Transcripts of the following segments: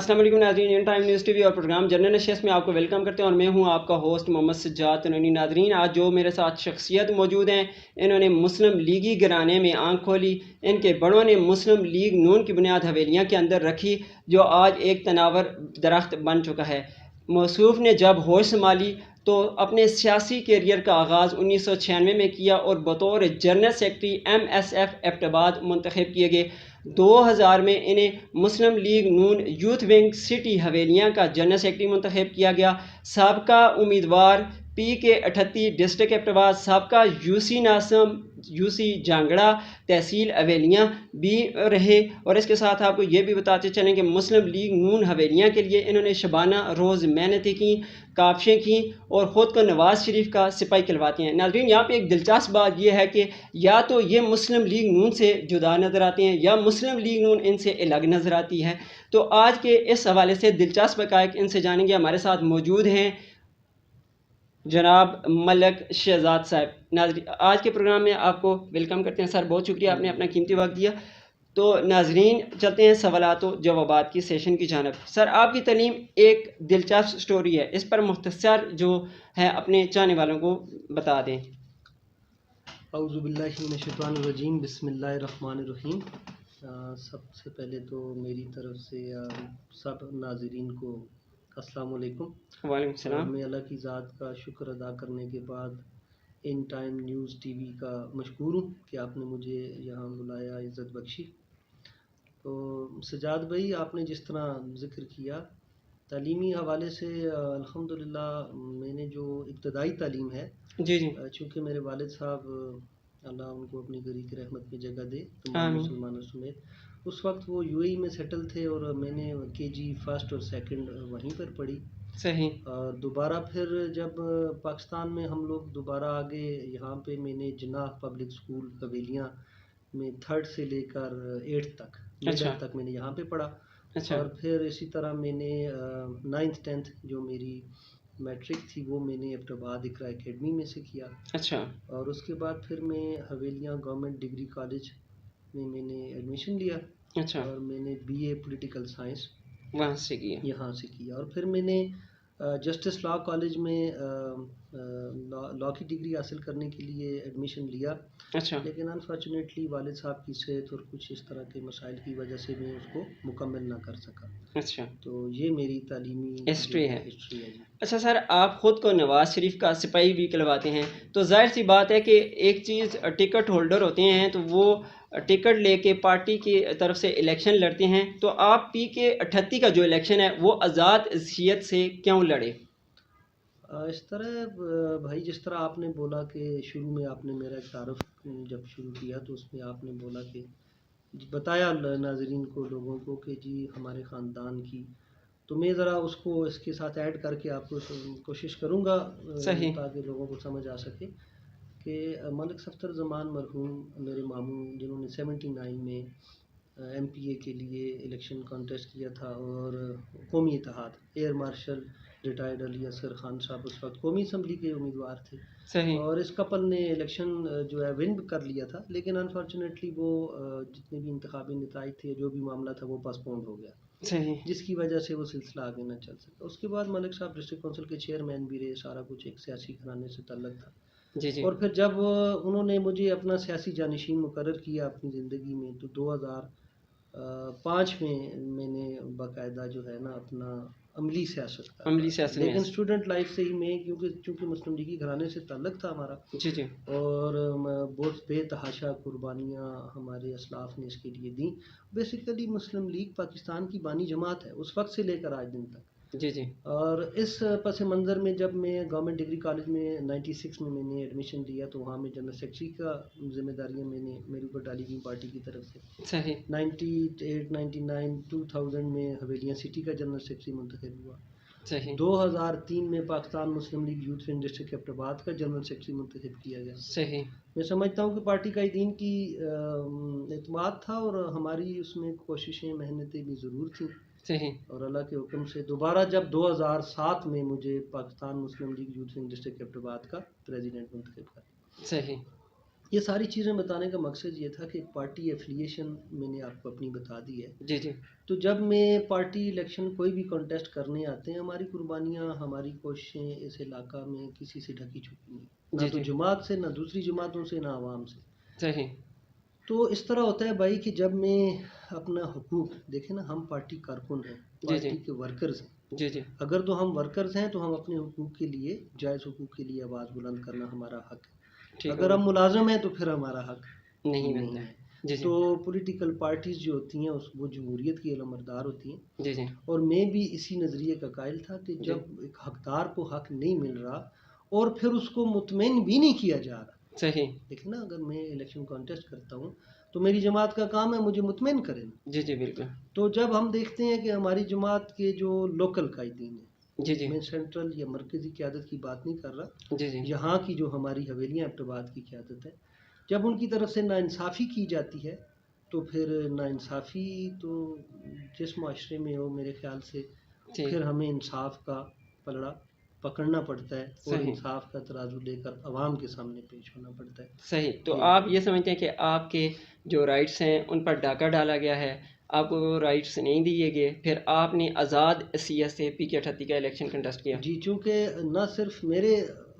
अस्सलाम वालेकुम नाज़रीन, इन टाइम न्यूज़ टीवी और प्रोग्राम जनरल नशस्त में आपको वेलकम करते हैं और मैं हूं आपका होस्ट मोहम्मद सज्जाद तनवीनी। नाज़रीन, आज जो मेरे साथ शख्सियत मौजूद हैं, इन्होंने मुस्लिम लीगी घराने में आंख खोली। इनके बड़ों ने मुस्लिम लीग नून की बुनियाद हवेलियाँ के अंदर रखी, जो आज एक तनावर दरख्त बन चुका है। मौसूफ ने जब होश संभाली तो अपने सियासी कैरियर का आगाज़ 1996 में किया और बतौर जनरल सेक्रेटरी MSF एबटाबाद मुंतखब किए गए। 2000 में इन्हें मुस्लिम लीग नून यूथ विंग सिटी हवेलियाँ का जनरल सेक्रेटरी मुंतखब किया गया। साबका उम्मीदवार PK38 डिस्ट्रिक्ट एबटाबाद, साबका UC नासम, UC जांगड़ा, तहसील हवेलियाँ भी रहे। और इसके साथ आपको ये भी बताते चलें कि मुस्लिम लीग नून हवेलियाँ के लिए इन्होंने शबाना रोज़ मेहनतें की, काविशें की और ख़ुद को नवाज़ शरीफ का सिपाही कहलवाते हैं। नाज़रीन, यहाँ पे एक दिलचस्प बात यह है कि या तो ये मुस्लिम लीग नून से जुदा नज़र आते हैं या मुस्लिम लीग नून इनसे अलग नज़र आती है। तो आज के इस हवाले से दिलचस्प हक़ाइक़ इनसे जानेंगे। हमारे साथ मौजूद हैं जनाब मलक शहजाद साहब। नाज़रीन, आज के प्रोग्राम में आपको वेलकम करते हैं। सर, बहुत शुक्रिया, आपने अपना कीमती वक्त दिया। तो नाजरीन, चलते हैं सवालात व जवाबात की सेशन की जानब। सर, आपकी तालीम एक दिलचस्प स्टोरी है, इस पर मुख्तसर जो है अपने चाहने वालों को बता दें। औज़ुबिल्लाहि मिनश्शैतानिर्रजीम, बिस्मिल्लाहिर्रहमानिर्रहीम। सबसे पहले तो मेरी तरफ से सब नाज़रीन को अस्सलाम वालेकुम। वालेकुम सलाम। मैं अल्लाह की ज़ात का शुक्र अदा करने के बाद इन टाइम न्यूज़ टीवी का मशकूर हूँ कि आपने मुझे यहाँ बुलाया, इज़्ज़त बख्शी। तो सजाद भाई, आपने जिस तरह ज़िक्र किया तालीमी हवाले से, अल्हम्दुलिल्लाह मैंने जो इब्तदाई तालीम है, जी जी, चूँकि मेरे वालिद साहब अल्लाह उनको अपनी गरी की रहमत में जगह दे तमाम आमीन। मुसलमानों समेत, उस वक्त वो UAE में सेटल थे और मैंने KG फर्स्ट और सेकंड वहीं पर पढ़ी। सही। और दोबारा फिर जब पाकिस्तान में हम लोग दोबारा आ गए, यहाँ पे मैंने जिन्नाह पब्लिक स्कूल हवेलियाँ में 3rd से लेकर 8th तक, अच्छा मिडल तक मैंने यहाँ पे पढ़ा। अच्छा और फिर इसी तरह मैंने 9th 10th जो मेरी मैट्रिक थी वो मैंने एबटाबाद इकरा एकेडमी में से किया। अच्छा और उसके बाद फिर मैं हवेलियाँ गवर्नमेंट डिग्री कॉलेज में मैंने एडमिशन लिया अच्छा, और मैंने BA पॉलिटिकल साइंस वहाँ से किया। यहाँ से किया। और फिर मैंने जस्टिस लॉ कॉलेज में लॉ की डिग्री हासिल करने के लिए एडमिशन लिया, अच्छा लेकिन अनफॉर्चुनेटली वालिद साहब की सेहत और कुछ इस तरह के मसाइल की वजह से मैं उसको मुकम्मल ना कर सका। अच्छा, तो ये मेरी तालीमी हिस्ट्री है। हिस्ट्री है जी। अच्छा सर, आप ख़ुद को नवाज़ शरीफ का सिपाही भी कहलवाते हैं, तो जाहिर सी बात है कि एक चीज़ टिकट होल्डर होते हैं तो वो टिकट लेके पार्टी की तरफ से इलेक्शन लड़ते हैं। तो आप PK38 का जो इलेक्शन है वो आज़ाद हैसियत से क्यों लड़े? इस तरह भाई, जिस तरह आपने बोला कि शुरू में आपने मेरा एक तारुफ जब शुरू किया तो उसमें आपने बोला कि बताया नाजरीन को, लोगों को कि जी हमारे ख़ानदान की, तो मैं ज़रा उसको इसके साथ ऐड करके आपको कोशिश करूँगा सही। ताकि लोगों को समझ आ सके कि मलिक सफ्तर ज़मान मरहूम मेरे मामू, जिन्होंने 79 में MPA के लिए इलेक्शन कॉन्टेस्ट किया था और कौमी इत्तेहाद, air marshal retired Ali Asghar Khan साहब उस वक्त कौमी असम्बली के उम्मीदवार थे सही। और इस कपल ने इलेक्शन जो है विन कर लिया था, लेकिन अनफॉर्चुनेटली वो जितने भी इंतखाबी नताइज थे, जो भी मामला था वो पोस्टपोन्ड हो गया, सही। जिसकी वजह से वो सिलसिला आगे ना चल सका। उसके बाद मलिक साहब डिस्ट्रिक्ट काउंसिल के चेयरमैन भी रहे, सारा कुछ एक सियासी घराने से ताल्लुक़ था। जी जी। और फिर जब उन्होंने मुझे अपना सियासी जानशीन मुकर्रर किया अपनी ज़िंदगी में, तो 2005 में मैंने बाकायदा जो है ना अपना अमली सियासत का अमली आगाज़ सियासत किया। लेकिन में। स्टूडेंट लाइफ से ही मैं, क्योंकि चूँकि मुस्लिम लीगी घराने से ताल्लुक़ था हमारा, जी जी। और बहुत बेतहाशा कुर्बानियाँ हमारे असलाफ ने इसके लिए दी। बेसिकली मुस्लिम लीग पाकिस्तान की बानी जमात है उस वक्त से लेकर आज दिन तक। जी जी। और इस पस मंज़र में जब मैं गवर्नमेंट डिग्री कॉलेज में 96 में मैंने एडमिशन लिया, तो वहाँ मैं जनरल सेक्रेटरी का ज़िम्मेदारियाँ मैंने मेरे ऊपर डाली गई पार्टी की तरफ से। सही। 98, 99, 2000 में हवेलियाँ सिटी का जनरल सेक्रेटरी मुंतखब हुआ। सही। 2003 में Pakistan Muslim League youth wing district Abbottabad का जनरल सेक्रेटरी मुंतखब किया गया। सही। मैं समझता हूँ कि पार्टी का दीन की एतमाद था और हमारी उसमें कोशिशें मेहनतें भी ज़रूर थी। सही। और अल्लाह के हुक्म से दोबारा जब 2007 में मुझे Pakistan Muslim League youth wing district Abbottabad का प्रेसिडेंट मुंतखब कर। सही। ये सारी चीज़ें बताने का मकसद ये था कि पार्टी एफिलिएशन मैंने आपको अपनी बता दी है। जी जी तो जब मैं पार्टी इलेक्शन कोई भी कॉन्टेस्ट करने आते हैं, हमारी कुर्बानियाँ, हमारी कोशिशें इस इलाका में किसी से ढकी छुपी नहीं, ना जी तो जी जमात से, ना दूसरी जमातों से, ना आवाम से। सही तो इस तरह होता है भाई कि जब मैं अपना हुकूक देखें ना, हम पार्टी कारकुन हैं, जी जी पार्टी के वर्कर्स हैं। जी जी अगर तो हम वर्कर्स हैं तो हम अपने हुकूक के लिए, जायज़ हुकूक के लिए आवाज़ बुलंद करना हमारा हक है। ठीक हो अगर हम गया। मुलाजिम हैं तो फिर हमारा हक नहीं नहीं बनता है। है। जी जी तो पॉलिटिकल पार्टीज़ जो होती हैं उस वो जमहूरियत की अलमबरदार होती हैं। जी जी और मैं भी इसी नज़रिए का कायल था कि जी जब एक हकदार को हक नहीं मिल रहा और फिर उसको मुतमईन भी नहीं किया जा रहा। सही देखिए ना, अगर मैं इलेक्शन कॉन्टेस्ट करता हूँ तो मेरी जमात का काम है मुझे मुतमईन करें। जी जी बिल्कुल तो जब हम देखते हैं कि हमारी जमात के जो लोकल कायदीन हैं, जी जी मैं सेंट्रल या मरकज़ी क़यादत की बात नहीं कर रहा, जी जी यहाँ की जो हमारी हवेलियाँ एबटाबाद की क़यादत है, जब उनकी तरफ से नाइंसाफ़ी की जाती है तो फिर नाइंसाफ़ी तो जिस माशरे में हो, मेरे ख़्याल से जी फिर हमें इंसाफ का पलड़ा पकड़ना पड़ता है और सही इंसाफ का तराजू लेकर अवाम के सामने पेश होना पड़ता है। सही तो ये आप ये समझते हैं कि आपके जो राइट्स हैं उन पर डाका डाला गया है, आपको वो राइट्स नहीं दिए गए, फिर आपने आज़ाद सीएस से PK 38 का इलेक्शन कंटेस्ट किया। जी, चूँकि न सिर्फ़ मेरे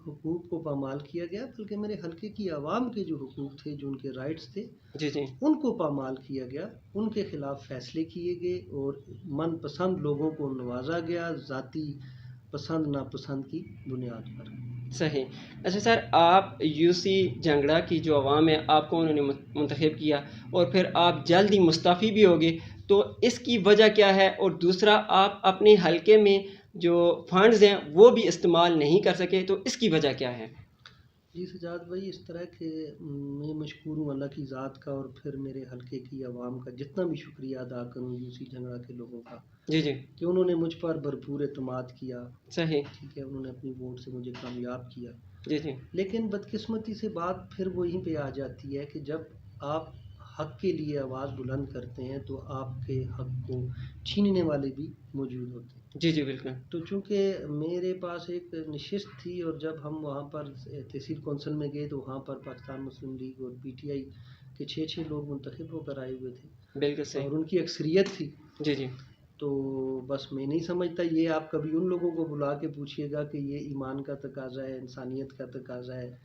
हुकूक को पामाल किया गया, बल्कि मेरे हलके की आवाम के जो हुकूक थे, जो उनके राइट्स थे, जी जी उनको पामाल किया गया। उनके ख़िलाफ़ फ़ैसले किए गए और मनपसंद लोगों को नवाज़ा गया, ज़ाती पसंद नापसंद की बुनियाद पर। सही। अच्छा सर, आप यूसी झंगड़ा की जो आवाम है आपको उन्होंने मुंतखब किया और फिर आप जल्द ही मुस्तफ़ी भी हो गए, तो इसकी वजह क्या है? और दूसरा, आप अपने हलके में जो फंड्स हैं वो भी इस्तेमाल नहीं कर सके, तो इसकी वजह क्या है? जी सजाद भाई, इस तरह के मैं मशकूर हूँ अल्लाह की ज़ात का और फिर मेरे हलके की आवाम का, जितना भी शुक्रिया अदा करूँ यूसी झंगड़ा के लोगों का, जी जी कि उन्होंने मुझ पर भरपूर एतमाद किया। सही। ठीक है, उन्होंने अपनी वोट से मुझे कामयाब किया। जी जी लेकिन बदकिस्मती से बात फिर वहीं पे आ जाती है कि जब आप हक के लिए आवाज़ बुलंद करते हैं तो आपके हक को छीनने वाले भी मौजूद होते हैं। जी जी बिल्कुल। तो चूँकि मेरे पास एक नशिस्त थी और जब हम वहाँ पर तहसील कौंसिल में गए तो वहाँ पर पाकिस्तान मुस्लिम लीग और PTI के 6 लोग मुंतखब होकर आए हुए थे बिल्कुल सही। और उनकी अक्सरियत थी। जी जी तो बस मैं नहीं समझता, ये आप कभी उन लोगों को बुला के पूछिएगा कि ये ईमान का तकाज़ा है, इंसानियत का तकाज़ा है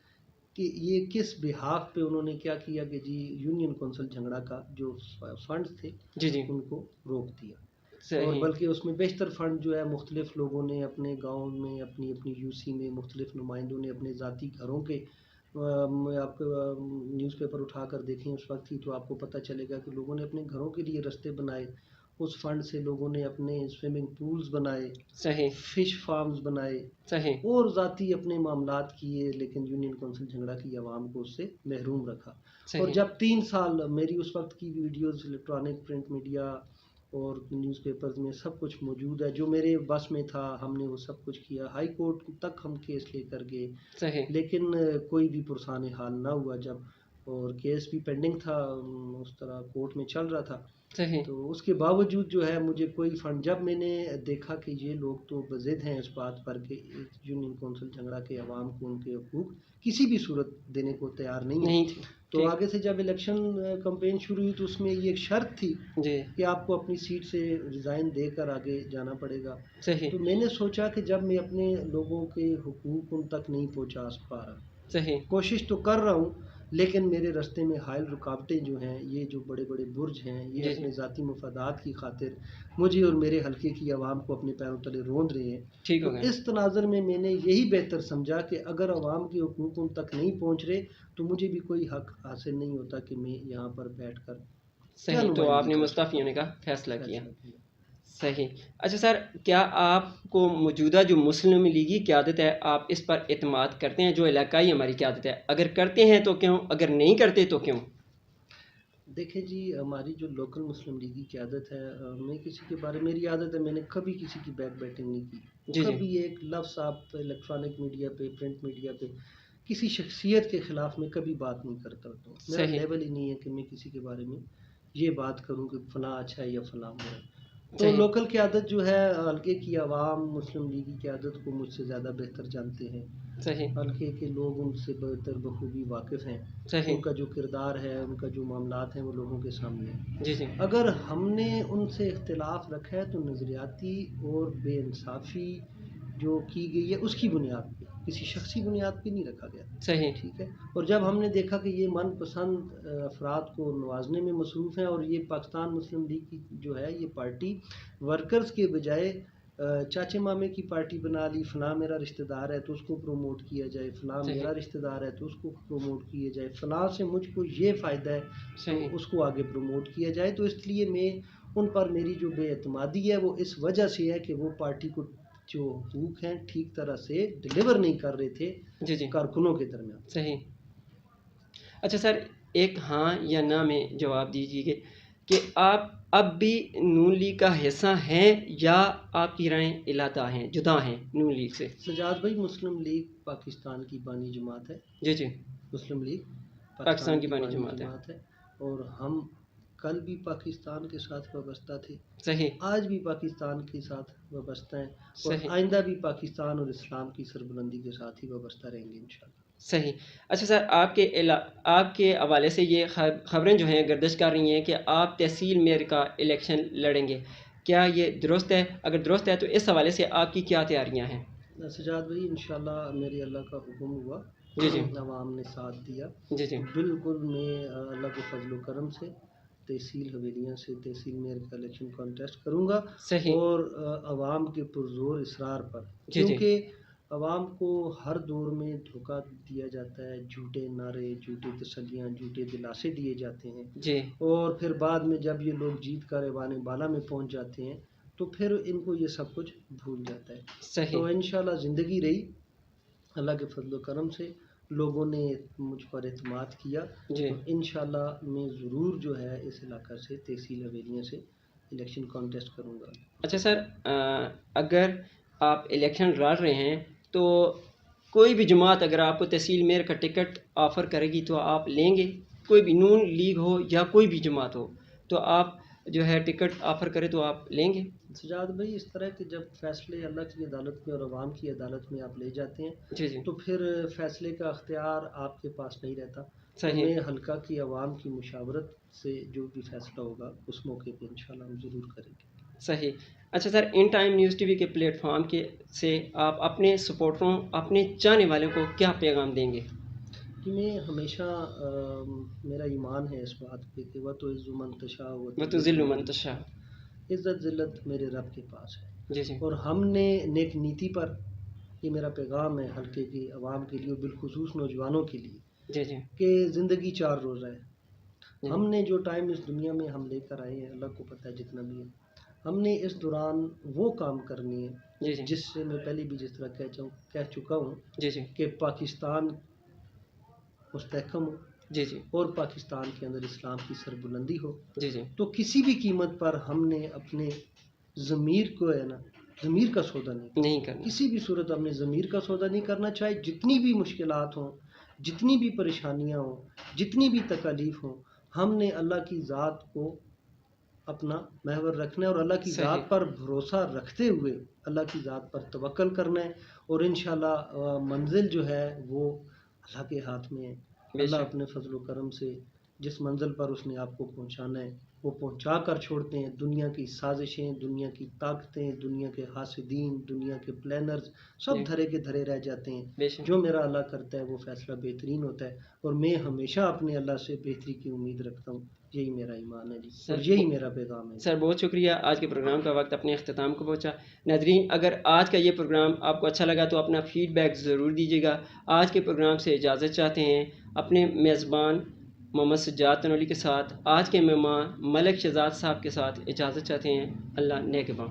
कि ये किस बिहाफ़ पे उन्होंने क्या किया कि जी यूनियन कौंसिल झंगड़ा का जो फंड्स थे जी जी उनको रोक दिया। और सही। बल्कि उसमें बेशतर फ़ंड जो है मुख्तलिफ़ लोगों ने अपने गाँव में, अपनी अपनी यूसी में मुख्तलिफ़ नुमाइंदों ने अपने ज़ाती घरों के मैं आपको न्यूज़पेपर उठा कर देखें उस वक्त ही तो आपको पता चलेगा कि लोगों ने अपने घरों के लिए रास्ते बनाए। उस फंड से लोगों ने अपने स्विमिंग पूल्स बनाए, सही फ़िश फार्म्स बनाए सही और ज़ाती अपने मामलात किए, लेकिन यूनियन कौंसिल झंगड़ा की आवाम को उससे महरूम रखा। और सही। जब 3 साल मेरी उस वक्त की वीडियोज़ इलेक्ट्रॉनिक प्रिंट मीडिया और न्यूज़पेपर्स में सब कुछ मौजूद है, जो मेरे बस में था हमने वो सब कुछ किया। हाई कोर्ट तक हम केस लेकर गए, सही लेकिन कोई भी पुरसाने हाल ना हुआ जब, और केस भी पेंडिंग था, उस तरह कोर्ट में चल रहा था। सही तो उसके बावजूद जो है मुझे कोई फ़ंड, जब मैंने देखा कि ये लोग तो बज़िद हैं इस बात पर कि यूनियन कौंसिल झंगड़ा के अवाम को उनके हकूक़ किसी भी सूरत देने को तैयार नहीं है। नहीं थी। तो ठीक। आगे से जब इलेक्शन कैंपेन शुरू हुई तो उसमें ये एक शर्त थी जी कि आपको अपनी सीट से रिज़ाइन देकर आगे जाना पड़ेगा। सही तो मैंने सोचा कि जब मैं अपने लोगों के हकूक़ उन तक नहीं पहुँचा पा रहा, सही कोशिश तो कर रहा हूँ, लेकिन मेरे रास्ते में हाइल रुकावटें जो हैं, ये जो बड़े-बड़े बुर्ज हैं, ये जी जी अपने ज़ाती मफादात की खातिर मुझे और मेरे हलके की आवाम को अपने पैरों तले रौंद रहे हैं। ठीक हो तो गया। इस तनाज़ुर में मैंने यही बेहतर समझा कि अगर आवाम के हकूक़ उन तक नहीं पहुँच रहे, तो मुझे भी कोई हक हासिल नहीं होता कि मैं यहाँ पर बैठकर क्या सही, तो नुमाइंदगी आपने कर मुस्तफ़ी सकूँ। होने का फ़ैसला किया। फैसला किया। सही। अच्छा सर, क्या आपको मौजूदा जो मुस्लिम लीगी क़यादत है, आप इस पर एतमाद करते हैं जो इलाकाई हमारी क़यादत है? अगर करते हैं तो क्यों? अगर नहीं करते तो क्यों? देखिए जी, हमारी जो लोकल मुस्लिम लीग की क़यादत है, मैं किसी के बारे, मेरी आदत है, मैंने कभी किसी की बैक बैटिंग नहीं की। जी जी कभी एक लफ्ज़ आप इलेक्ट्रॉनिक मीडिया पे, प्रिंट मीडिया पे किसी शख्सियत के ख़िलाफ़ मैं कभी बात नहीं करता हूँ। मेरा सही लेवल ही नहीं है कि मैं किसी के बारे में ये बात करूँ कि फ़लाँ अच्छा है या फ़लाँ बुरा है। तो सही लोकल क़यादत जो है, हल्के की आवाम मुस्लिम लीग की क़यादत को मुझसे ज़्यादा बेहतर जानते हैं। सही हल्के के लोग उनसे बेहतर बखूबी वाकिफ़ हैं, सही उनका जो किरदार है, उनका जो मामलात हैं वो लोगों के सामने हैं। जी जी अगर हमने उनसे इख्तिलाफ़ रखा है तो नज़रियाती और बेइंसाफ़ी जो की गई है उसकी बुनियाद पे, किसी शख्सी बुनियाद पे नहीं रखा गया, सही ठीक है। और जब हमने देखा कि ये मनपसंद अफराद को नवाजने में मसरूफ़ हैं और ये पाकिस्तान मुस्लिम लीग की जो है ये पार्टी वर्कर्स के बजाय चाचे मामे की पार्टी बना ली, फ़लाँ मेरा रिश्तेदार है तो उसको प्रमोट किया जाए, फ़लाँ सही मेरा रिश्तेदार है तो उसको प्रमोट किया जाए, फ़लाँ से मुझको ये फ़ायदा है सही तो उसको आगे प्रमोट किया जाए। तो इसलिए मैं उन पर मेरी जो बेएतमादी है वो इस वजह से है कि वो पार्टी को जो हुकूक हैं ठीक तरह से डिलीवर नहीं कर रहे थे जी जी कारकुनों के दरमियान। सही। अच्छा सर, एक हाँ या ना में जवाब दीजिए कि आप अब भी नून लीग का हिस्सा हैं या आपकी राय इलादा हैं, जुदा हैं नून लीग से? सजाद भाई, मुस्लिम लीग पाकिस्तान की बानी जमात है। जी जी मुस्लिम लीग पाकिस्तान पाकिस्तान की की बानी बानी जमात है। जमात है और हम कल भी पाकिस्तान के साथ वाबस्ता थे, सही आज भी पाकिस्तान के साथ वाबस्ता हैं और सही आइंदा भी पाकिस्तान और इस्लाम की सरबुलंदी के साथ ही वाबस्ता रहेंगे इंशाल्लाह। सही। अच्छा सर, आपके हवाले से ये खबरें जो हैं गर्दिश कर रही हैं कि आप तहसील मेयर का इलेक्शन लड़ेंगे, क्या ये दुरुस्त है? अगर दुरुस्त है तो इस हवाले से आपकी क्या तैयारियां हैं? सजाद भाई, इंशाल्लाह मेरे अल्लाह का हुक्म हुआ, जी जी अवाम ने साथ दिया, जी जी बिल्कुल मैं अल्लाह के फजल करम से तहसील हवेलियाँ से तहसील मेयर का इलेक्शन कॉन्टेस्ट करूँगा सही और अवाम के पुरजोर इसरार पर, जी जी क्योंकि अवाम को हर दौर में धोखा दिया जाता है, झूठे नारे, झूठी तसल्लियाँ, झूठे दिलासे दिए जाते हैं जी और फिर बाद में जब ये लोग जीत कर ऐवान बाला में पहुंच जाते हैं तो फिर इनको ये सब कुछ भूल जाता है। सही तो इंशाल्लाह ज़िंदगी रही, अल्लाह के फजल करम से लोगों ने मुझ पर एतमाद किया जी। तो इंशाल्लाह मैं ज़रूर जो है इस इलाका से तहसील हवेलियाँ से इलेक्शन कॉन्टेस्ट करूँगा। अच्छा सर, अगर आप इलेक्शन लड़ रहे हैं तो कोई भी जमात अगर आपको तहसील मेयर का टिकट ऑफ़र करेगी तो आप लेंगे? कोई भी नून लीग हो या कोई भी जमात हो, तो आप जो है टिकट ऑफ़र करे तो आप लेंगे? सजाद भाई, इस तरह के जब फैसले अल्लाह की अदालत में और अवाम की अदालत में आप ले जाते हैं जी जी तो फिर फैसले का अख्तियार आपके पास नहीं रहता। तो सही। मैं हल्का की अवाम की मुशावरत से जो भी फैसला होगा उस मौके पे इंशाल्लाह हम ज़रूर करेंगे। सही। अच्छा sir, in time news TV के प्लेटफॉर्म के से आप अपने सपोर्टरों, अपने चाहने वालों को क्या पैगाम देंगे? कि मैं हमेशा मेरा ईमान है इस बात पे कि वह तो इज़्ज़ु मन तशा व वह तो तुज़िल्लु ज़िल्लु मन मन तशा, तशा। इज़्ज़त ज़िल्लत मेरे रब के पास है। जी जी और हमने नेक नीति पर, ये मेरा पैगाम है हल्के की अवाम के लिए, बिलखुसूस नौजवानों के लिए, जी जी कि ज़िंदगी 4 रोज़ा है। जी हमने जो टाइम इस दुनिया में हम लेकर आए हैं, अल्लाह को पता है जितना भी है, हमने इस दौरान वो काम करनी है जी जी जिससे मैं पहले भी जिस तरह कह चुका हूँ जी जी कि पाकिस्तान मुस्तहकम हो जी जी और पाकिस्तान के अंदर इस्लाम की सरबुलंदी हो। जी जी तो किसी भी कीमत पर हमने अपने ज़मीर को है ना, ज़मीर का सौदा नहीं करना। नहीं करना। किसी भी सूरत हमने ज़मीर का सौदा नहीं करना, चाहे जितनी भी मुश्किलात हों, जितनी भी परेशानियाँ हों, जितनी भी तकलीफ़ हों, हमने अल्लाह की ज़ात को अपना महवर रखना है और अल्लाह की सही। ज़ात पर भरोसा रखते हुए अल्लाह की ज़ात पर तवक्कल करना है और इंशाल्लाह मंजिल जो है वो अल्लाह के हाथ में है। अल्लाह बेशक। अपने फजल करम से जिस मंजिल पर उसने आपको पहुंचाना है वो पहुंचा कर छोड़ते हैं। दुनिया की साजिशें, दुनिया की ताकतें, दुनिया के हासिदीन, दुनिया के प्लानर्स सब जी धरे के धरे रह जाते हैं। बेशक। जो मेरा अल्लाह करता है वो फ़ैसला बेहतरीन होता है और मैं हमेशा अपने अल्लाह से बेहतरी की उम्मीद रखता हूँ। यही मेरा ईमान है जी, और सर यही मेरा पैगाम है। सर बहुत शुक्रिया, आज के प्रोग्राम का वक्त अपने अख्ताम को पहुँचा। नाजरीन, अगर आज का ये प्रोग्राम आपको अच्छा लगा तो अपना फ़ीडबैक ज़रूर दीजिएगा। आज के प्रोग्राम से इजाज़त चाहते हैं अपने मेज़बान मोहम्मद सज्जाद तनोली के साथ, आज के मेहमान मलिक शहजाद साहब के साथ इजाज़त चाहते हैं। अल्लाह नेगहबान।